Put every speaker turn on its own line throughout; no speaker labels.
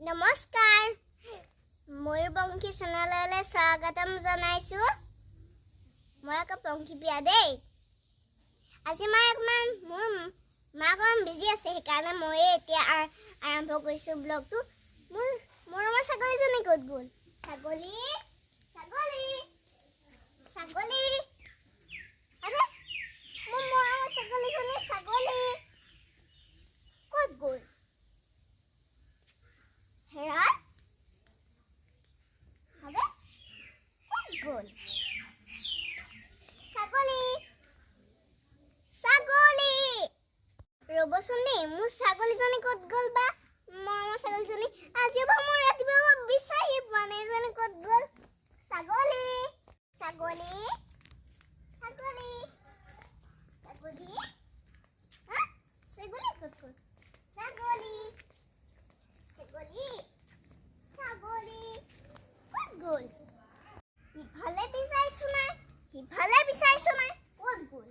নমস্কাৰ ময়ূৰ পংখী চেনেললৈ স্বাগতম জনাইছো মই পংখী বিয়া দেই আজি মই মোৰ মাকম বিজি আছে সেইকাৰণে মই এতিয়া আৰম্ভ কৰিছো ব্লগটো মোৰ ছাগলীজনী ক'ত গ'ল ছাগলী আৰে মোৰ ছাগলীজনী ক'ত গ'ল হেৰা হবে ক'ত গ'ল ছাগলী ৰবচোন দেই মোৰ ছাগলীজনী ক'ত গ'ল বা মোৰ ছাগলীজনী আজি মই ৰাতিপুৱা বিচাৰি পোৱা নাই এজনী ক'ত গ'ল ছাগলী হা ছাগলী ক'ত গ'ল ছাগলী ক'ত গ'ল ইফালে বিচাৰিছো নাই ক'ত গ'ল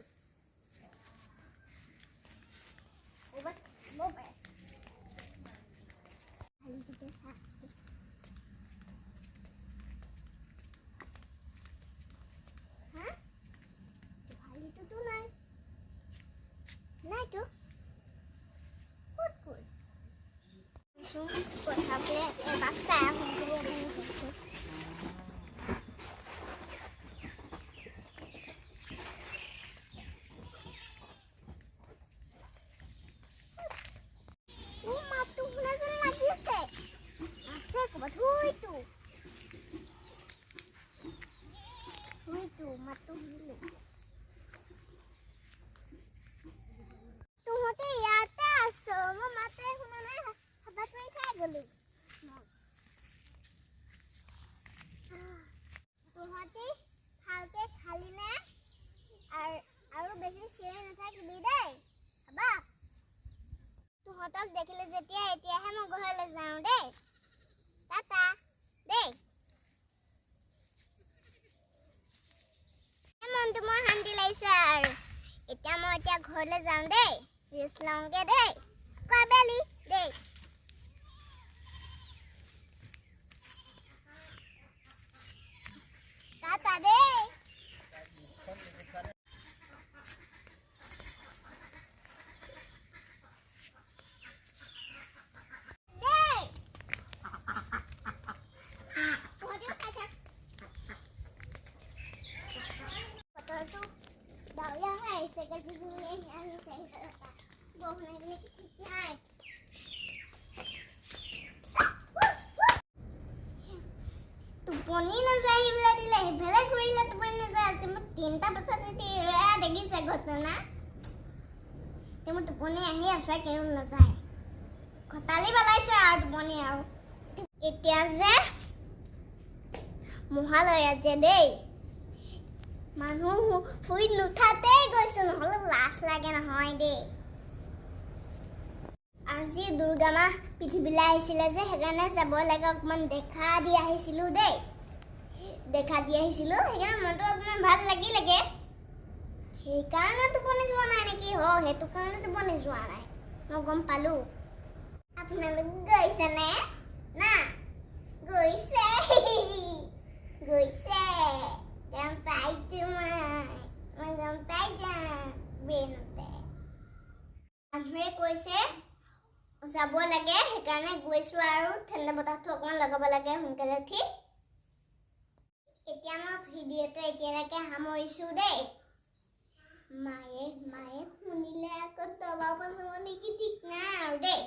নাইতো ক'ত গ'ল কথা বোলে এবাক চাই তুহতে ইয়াতে আছো মই মাতে শুনা নাই হাবাত মাৰি খাই গলি তুহতে ভালকে খালি নে আৰু বেছি চিঞৰি নাথাকিবি দেই হাবা তুহতক দেখিলে যেতিয়া এতিয়াহে মই ঘৰলৈ যাওঁ দেই টাটা দেই মনটো মোৰ শান্তি লাগিছে আৰু এতিয়া মই ঘৰলৈ যাওঁ দেই ৰেষ্ট লওঁগে দেই কাবেলি দেই টাটা দেই টোপনি নাযায় সেইবিলাক দিলে সেইফালে ঘূৰিলে টোপনি নাযায় আজি মই 3টা বজাত দেখিছে ঘটনা মোৰ টোপনি আহি আছে কেও নাযায় ঘটালি পেলাইছে আৰু টোপনি আৰু এতিয়া যে মহালয়াত যে দেই মানুহ শুই নুঠাতেই গৈছো নহ'লে লাজ লাগে নহয় দেই আজি দুৰ্গা মা পৃথিৱীলৈ আহিছিলে যে সেইকাৰণে যাব লাগে অকণমান দেখা দি আহিছিলোঁ দেই সেইকাৰণে মনটো অকণমান ভাল লাগিলেগে সেইকাৰণে টোপনি যোৱা নাই নেকি সেইটো কাৰণে টোপনি যোৱা নাই মই গম পালোঁ আপোনালোক গৈছেনে না গৈছে গম পাইছোঁ মই গম পাই যাম ব্ৰেইনতে মানুহে কৈছে যাব লাগে সেইকাৰণে গৈছোঁ আৰু ঠাণ্ডা বতাহটো অকণমান লগাব লাগে সোনকালে উঠি এতিয়া মই ভিডিঅ'টো এতিয়ালৈকে সামৰিছোঁ দেই মায়ে শুনিলে আকৌ দবাব নেকি ঠিক নাই আৰু দেই